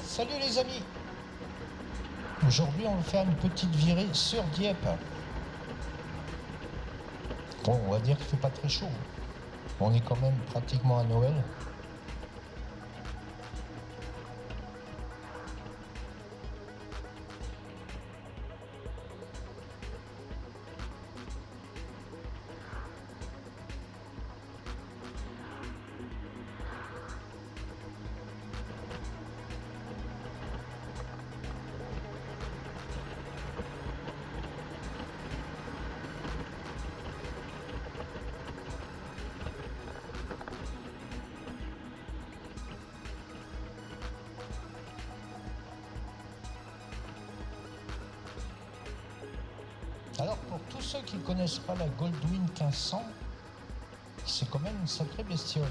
Salut les amis. Aujourd'hui on va faire une petite virée sur Dieppe. Bon, on va dire qu'il fait pas très chaud. On est quand même pratiquement à Noël. Alors pour tous ceux qui ne connaissent pas la Goldwing 1500, c'est quand même une sacrée bestiole.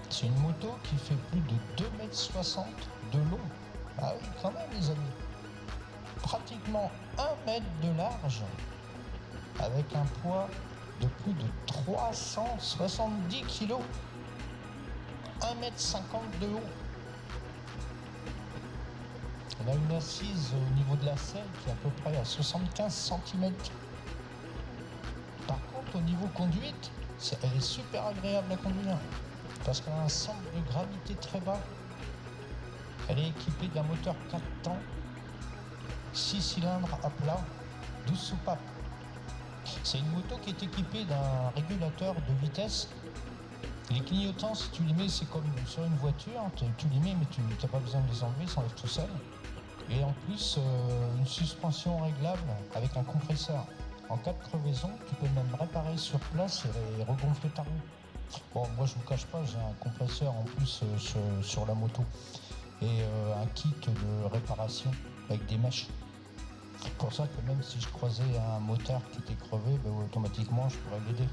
C'est une moto qui fait plus de 2,60 m de long. Ah oui, quand même les amis. Pratiquement 1 mètre de large, avec un poids de plus de 370 kg. 1,50 m de haut. On a une assise au niveau de la selle qui est à peu près à 75 cm. Par contre, au niveau conduite, elle est super agréable à conduire parce qu'elle a un centre de gravité très bas. Elle est équipée d'un moteur 4 temps, 6 cylindres à plat, 12 soupapes. C'est une moto qui est équipée d'un régulateur de vitesse. Les clignotants, si tu les mets, c'est comme sur une voiture, tu les mets mais tu n'as pas besoin de les enlever, ils s'enlèvent tout seuls. Et en plus, une suspension réglable avec un compresseur. En cas de crevaison, tu peux même réparer sur place et regonfler ta roue. Bon, moi je vous cache pas, j'ai un compresseur en plus sur la moto. Et un kit de réparation avec des mèches. C'est pour ça que même si je croisais un motard qui était crevé, automatiquement je pourrais l'aider.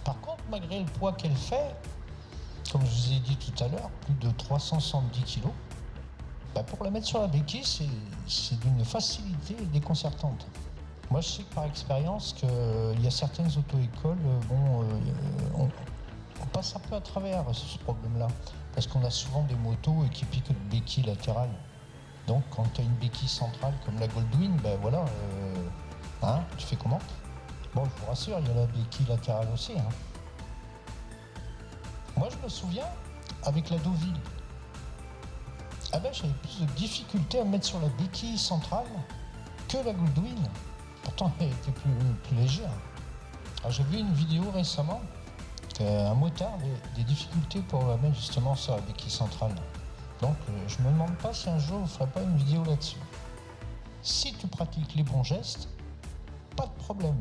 Par contre, malgré le poids qu'elle fait, comme je vous ai dit tout à l'heure, plus de 370 kg, pour la mettre sur la béquille, c'est d'une facilité déconcertante. Moi, je sais que par expérience qu'il y a certaines auto-écoles, on passe un peu à travers ce problème-là, parce qu'on a souvent des motos équipées que de béquilles latérales. Donc, quand tu as une béquille centrale comme la Goldwing, tu fais comment? Bon, je vous rassure, il y a la béquille latérale aussi. Moi, je me souviens, avec la Deauville, j'avais plus de difficultés à me mettre sur la béquille centrale que la Goldwing. Pourtant, elle était plus légère. Alors, j'ai vu une vidéo récemment, un motard avait des difficultés pour la mettre justement sur la béquille centrale. Donc, je me demande pas si un jour, on ferait pas une vidéo là-dessus. Si tu pratiques les bons gestes, pas de problème.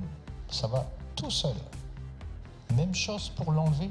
Ça va tout seul. Même chose pour l'enlever.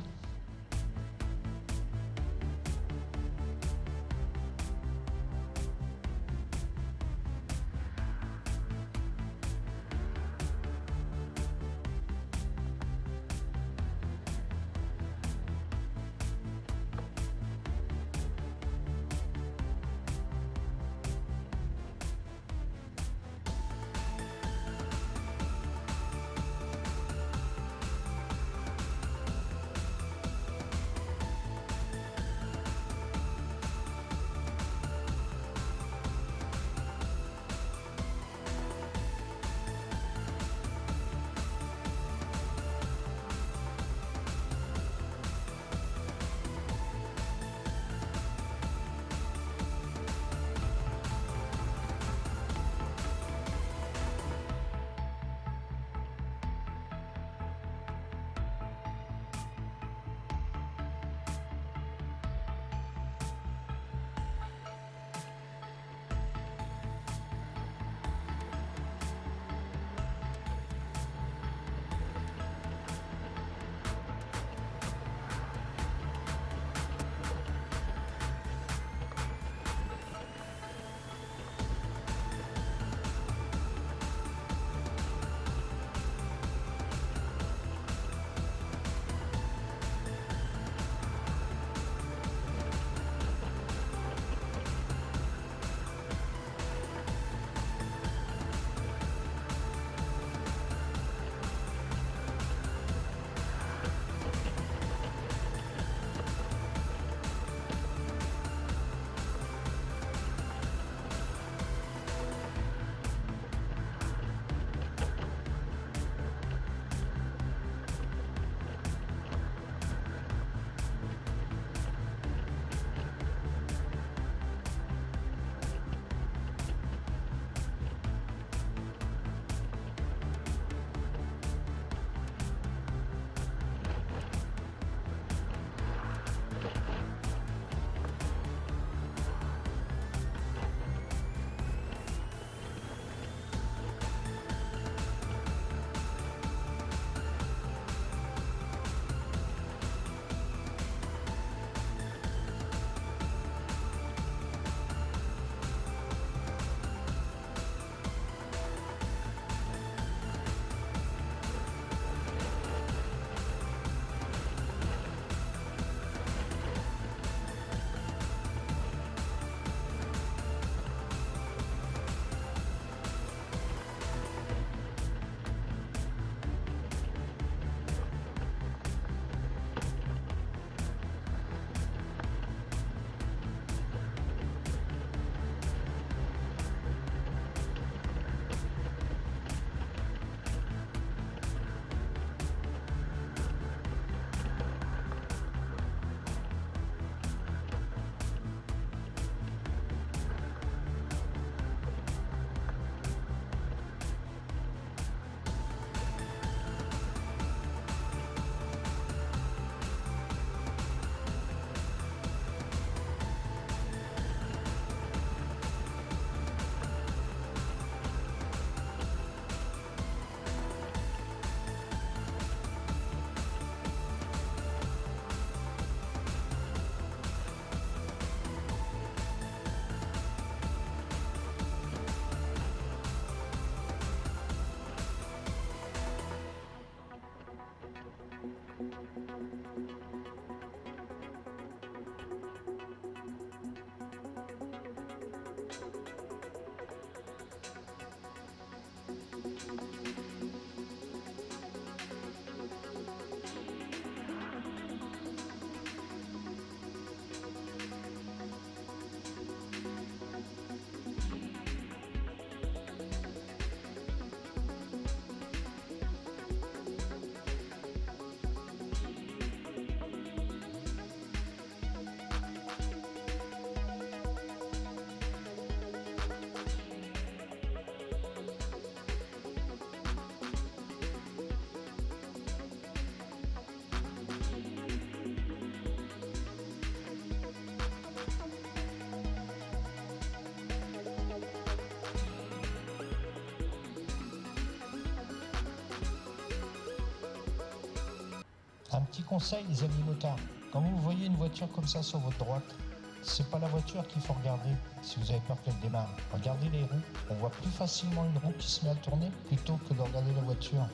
Un petit conseil, les amis motards. Quand vous voyez une voiture comme ça sur votre droite, c'est pas la voiture qu'il faut regarder si vous avez peur qu'elle démarre. Regardez les roues. On voit plus facilement une roue qui se met à tourner plutôt que de regarder la voiture.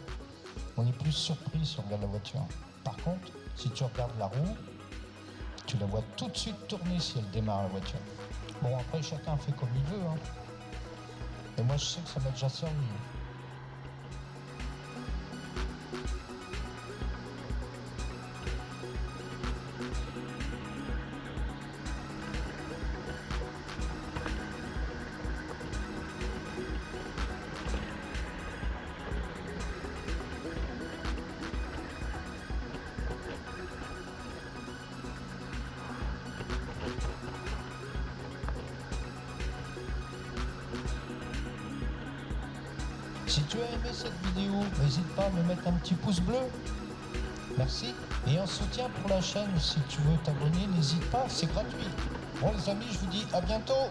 On est plus surpris si on regarde la voiture. Par contre, si tu regardes la roue, tu la vois tout de suite tourner si elle démarre la voiture. Bon, après, chacun fait comme il veut. Et moi, je sais que ça m'a déjà servi. Si tu as aimé cette vidéo, n'hésite pas à me mettre un petit pouce bleu. Merci. Et en soutien pour la chaîne, si tu veux t'abonner, n'hésite pas, c'est gratuit. Bon les amis, je vous dis à bientôt.